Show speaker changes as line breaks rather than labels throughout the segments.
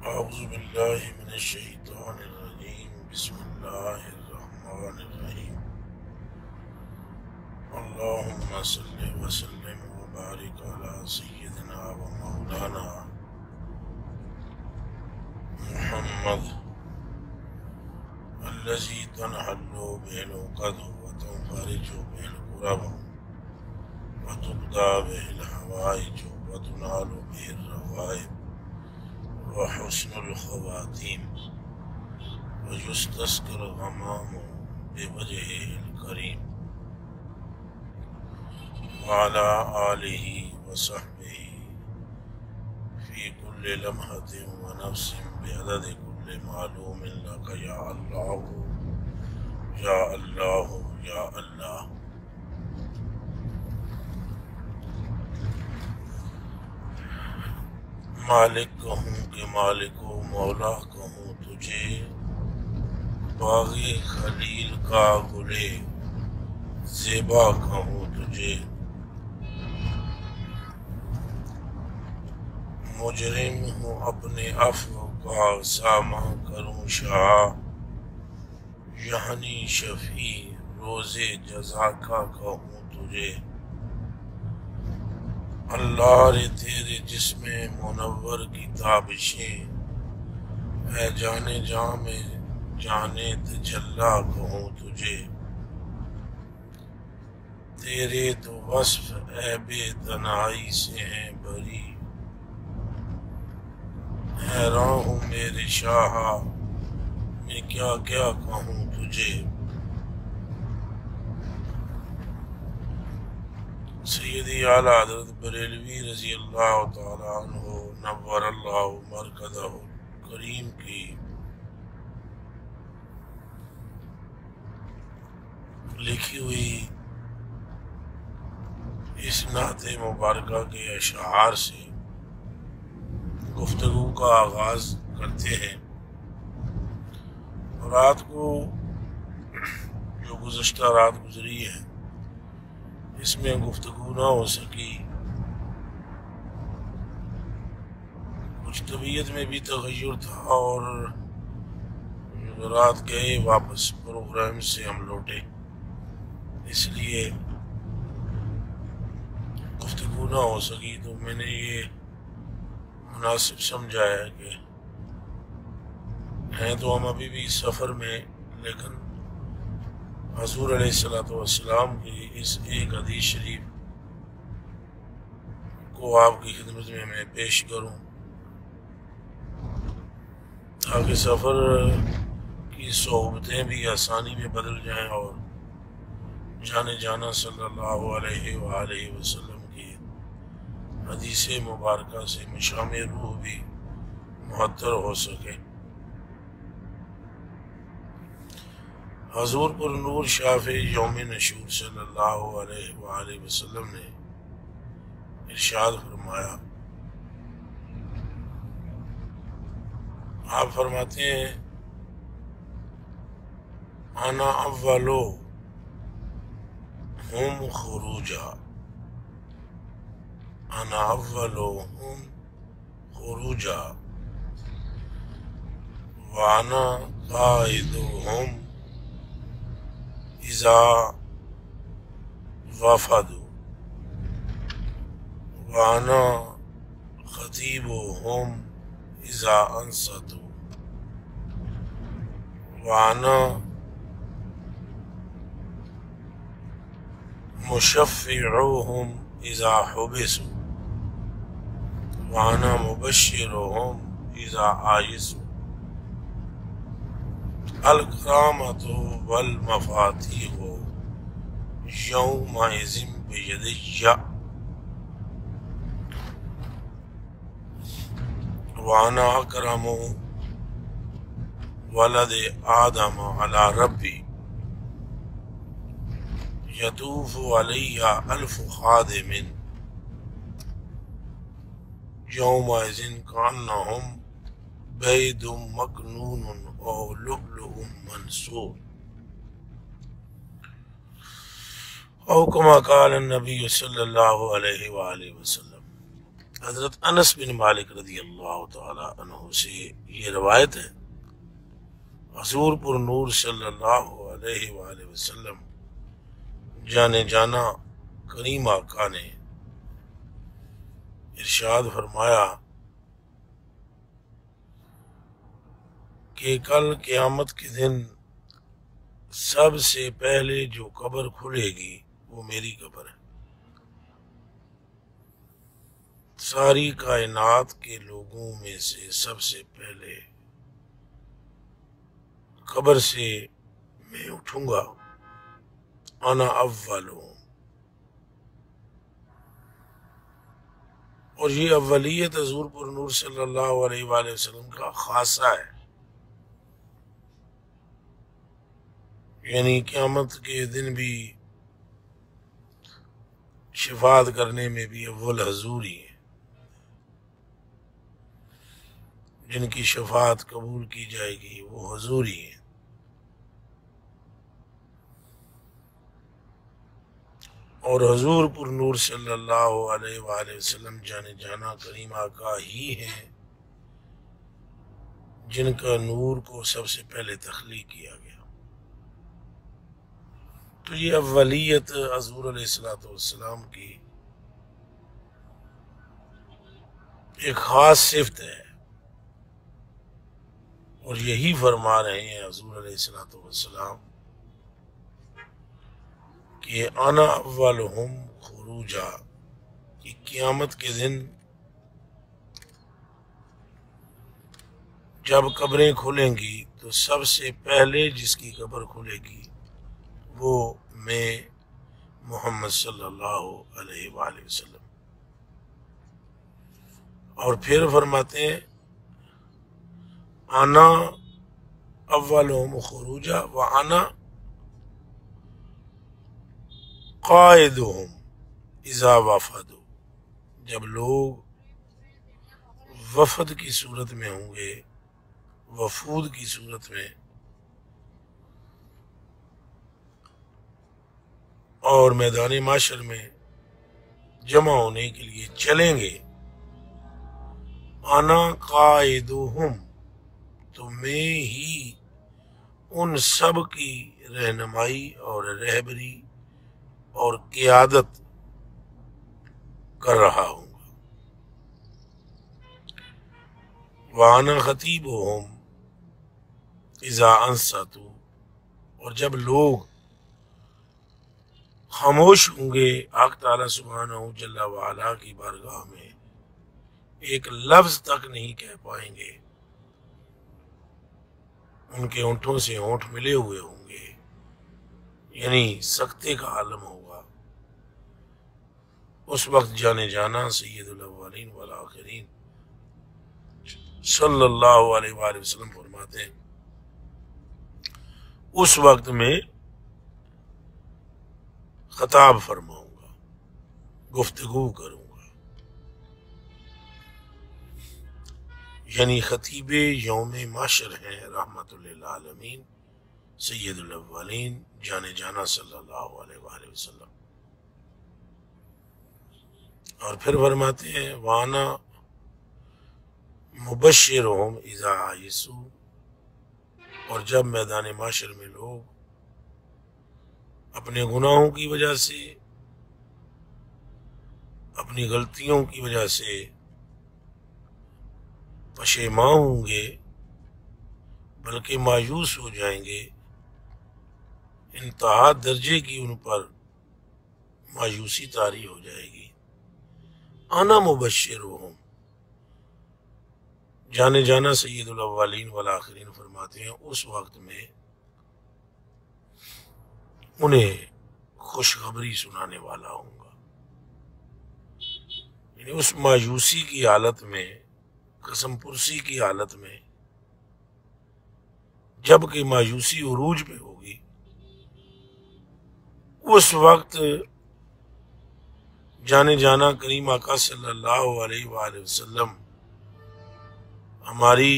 اعوذ باللہ من الشیطان الرجیم بسم اللہ الرحمن الرحیم اللہم صلی وسلم وبارک علی سیدنا و مولانا محمد الذی تنحل به العقد وتنفرج به الكرب وتقضى به الحوائج وتنال به الرغائب وحسن الخواتیم ويستسقى الغمام بوجهه الكريم وعلى آله وصحبه في كل لمحة ونفس بعدد كل معلوم لك يا الله يا الله يا الله۔ مالک کہوں کہ مالک و مولا کہوں تجھے، باغِ خلیل کا گلے زیبا کہوں تجھے، مجرم ہوں اپنے عفو کا ساماں کروں شاہ، یعنی شفیع روز جزا کا کہوں تجھے۔ اللہ رے تیرے جسم منور کی تابشیں، اے جانے جاں میں جانے تجلا کہوں تجھے، تیرے تو وصف عیب تنہائی سے ہیں بری، حیران ہوں میرے شاہ میں کیا کیا کہوں تجھے۔ سیدی اعلیٰ حضرت بریلوی رضی اللہ تعالیٰ عنہ نور اللہ مرکزہ کریم کی لکھی ہوئی اس نعت مبارکہ کے اشعار سے گفتگو کا آغاز کرتے ہیں۔ رات کو جو گزشتہ رات گزری ہے اس میں گفتگو نہ ہو سکی، کچھ طبیعت میں بھی تغیر تھا اور رات گئے واپس پروگرام سے ہم لوٹے، اس لیے گفتگو نہ ہو سکی۔ تو میں نے یہ مناسب سمجھا ہے کہ ہیں تو ہم ابھی بھی سفر میں، لیکن حضور علیہ السلام کی اس ایک حدیث شریف کو آپ کی خدمت میں پیش کروں تاکہ سفر کی صحبتیں بھی آسانی میں بدل جائیں اور جانے جانا صلی اللہ علیہ وآلہ وسلم کی حدیث مبارکہ سے مشام روح بھی معطر ہو سکے۔ حضور پر نور شافع یوم نشور صلی اللہ علیہ وآلہ وسلم نے ارشاد فرمایا، آپ فرماتے ہیں انا اولو ہم خروجا، انا اولو ہم خروجا وانا قائدہم اذا وفدوا وانا خطیبہم اذا انصتوا وانا مشفعہم اذا حبسوا وانا مبشرہم اذا آیسوا، الکرامۃ والمفاتیح یومئذ بیدی وانا اکرم ولد آدم علی ربی یطوف علی الف خادم یومئذ کانہم بید مکنون او لؤلؤ منثور، او کما قال النبی صلی اللہ علیہ وآلہ وسلم۔ حضرت انس بن مالک رضی اللہ تعالی عنہ سے یہ روایت ہے، حضور پر نور صلی اللہ علیہ وآلہ وسلم جانے جانا کریم آقا نے ارشاد فرمایا کہ کل قیامت کے دن سب سے پہلے جو قبر کھلے گی وہ میری قبر ہے۔ ساری کائنات کے لوگوں میں سے سب سے پہلے قبر سے میں اٹھوں گا، انا اول ہوں۔ اور یہ اولیت حضور پر نور صلی اللہ علیہ وآلہ وسلم کا خاصہ ہے، یعنی قیامت کے دن بھی شفاعت کرنے میں بھی اول حضور ہی ہیں، جن کی شفاعت قبول کی جائے گی وہ حضور ہی ہیں۔ اور حضور پر نور صلی اللہ علیہ وآلہ وسلم جانے جانا کریم آقا ہی ہیں جن کا نور کو سب سے پہلے تخلیق کیا گیا۔ تو یہ اولیت حضور علیہ السلام کی ایک خاص صفت ہے، اور یہی فرما رہے ہیں حضور علیہ السلام کہ انا اولہم خروجا، کہ قیامت کے دن جب قبریں کھلیں گی تو سب سے پہلے جس کی قبر کھلے گی وہ میں محمد صلی اللہ علیہ وآلہ وسلم۔ اور پھر فرماتے ہیں انا اولہم خروجا وانا قائدہم اذا وفدوا، جب لوگ وفد کی صورت میں ہوں گے، وفود کی صورت میں، اور میدان معاشر میں جمع ہونے کے لیے چلیں گے، انا قائدہم، تو میں ہی ان سب کی رہنمائی اور رہبری اور قیادت کر رہا ہوں گا، وَأَنَا خَطِيبُهُمْ اِذَا أَنصَتُوا، اور جب لوگ خاموش ہوں گے حق تعالیٰ سبحانہ جل وعلا کی بارگاہ میں، ایک لفظ تک نہیں کہہ پائیں گے، ان کے ہونٹوں سے ہونٹ ملے ہوئے ہوں گے، یعنی سکتے کا عالم ہوگا۔ اس وقت جانے جانا سید الاولین والآخرین صلی اللہ علیہ وآلہ وسلم فرماتے ہیں اس وقت میں خطاب فرماؤں گا، گفتگو کروں گا، یعنی خطیب یوم معاشر ہیں رحمت للعالمین سید الاولین جانے جانا صلی اللہ علیہ وآلہ وسلم۔ اور پھر فرماتے ہیں وانا مبشرہم اذا عیسو، اور جب میدان معاشر میں لوگ اپنے گناہوں کی وجہ سے، اپنی غلطیوں کی وجہ سے پشیمان ہوں گے، بلکہ مایوس ہو جائیں گے، انتہا درجے کی ان پر مایوسی طاری ہو جائے گی، انا مبشرہم، جانے جانا سید الاولین والآخرین فرماتے ہیں اس وقت میں انہیں خوشخبری سنانے والا ہوں گا، یعنی اس مایوسی کی حالت میں، قسم پرسی کی حالت میں، جب کہ مایوسی عروج پہ ہوگی، اس وقت جانے جانا کریم آقا صلی اللہ علیہ وآلہ وسلم ہماری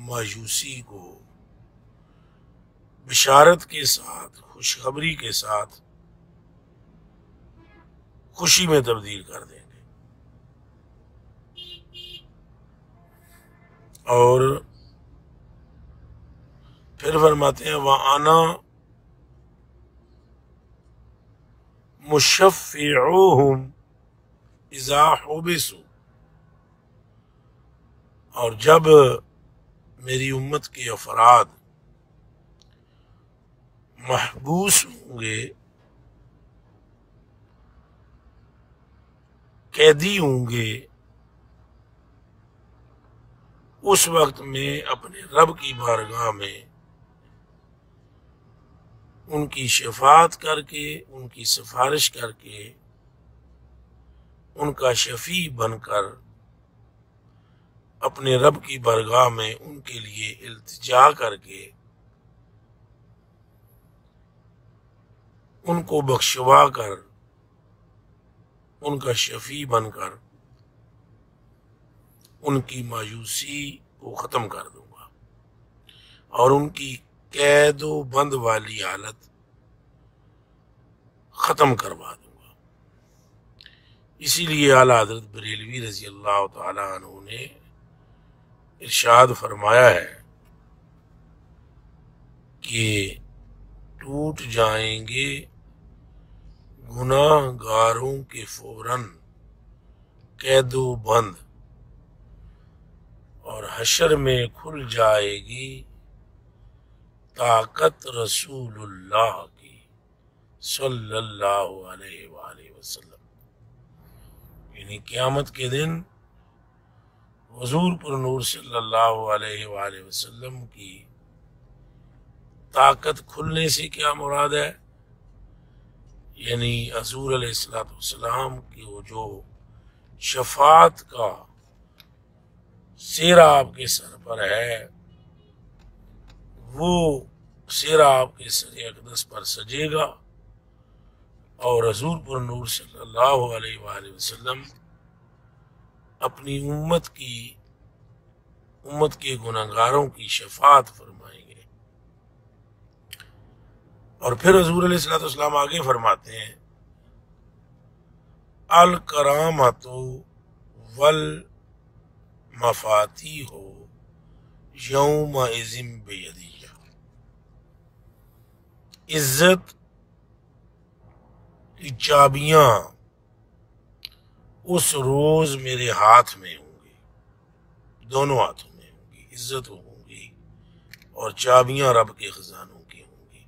مایوسی کو بشارت کے ساتھ، خوشخبری کے ساتھ خوشی میں تبدیل کر دیں گے۔ اور پھر فرماتے ہیں وَأَنَا مُشَفِّعُوهُمْ اِذَا حُبِسُوا، اور جب میری امت کے افراد محبوس ہوں گے، قیدی ہوں گے، اس وقت میں اپنے رب کی بارگاہ میں ان کی شفاعت کر کے، ان کی سفارش کر کے، ان کا شفیع بن کر اپنے رب کی بارگاہ میں ان کے لیے التجا کر کے ان کو بخشوا کر، ان کا شفیع بن کر ان کی مایوسی کو ختم کر دوں گا اور ان کی قید و بند والی حالت ختم کروا دوں گا۔ اسی لیے اعلیٰ حضرت بریلوی رضی اللہ تعالیٰ عنہ نے ارشاد فرمایا ہے کہ ٹوٹ جائیں گے گناہ گاروں کے فوراً قید و بند، اور حشر میں کھل جائے گی طاقت رسول اللہ کی صلی اللہ علیہ وآلہ وسلم، یعنی قیامت کے دن حضور پر نور صلی اللہ علیہ وآلہ وسلم کی طاقت کھلنے سے کیا مراد ہے؟ یعنی حضور علیہ السلام کی وہ جو شفاعت کا سیرا آپ کے سر پر ہے، وہ سیرا آپ کے سر اقدس پر سجے گا، اور حضور پر نور صلی اللہ علیہ وآلہ وسلم اپنی امت کے گناہگاروں کی شفاعت فرمائیں گے۔ اور پھر حضور علیہ السلام آگے فرماتے ہیں الکرامۃ والمفاتیح یومئذ بیدی، عزت کی چابیاں اس روز میرے ہاتھ میں ہوں گی، دونوں ہاتھوں میں ہوں گی، عزت ہوں گی اور چابیاں رب کے خزانوں کی ہوں گی۔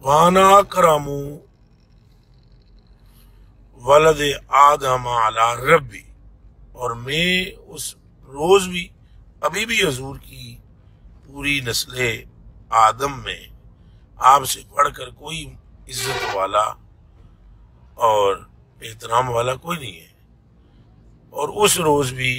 وَأَنَا أَكْرَمُ وَلَدِ آدَمَ عَلَى رَبِّ، اور میں اس روز بھی ابھی بھی حضور کی پوری نسل آدم میں آپ سے بڑھ کر کوئی عزت والا اور احترام والا کوئی نہیں ہے، اور اس روز بھی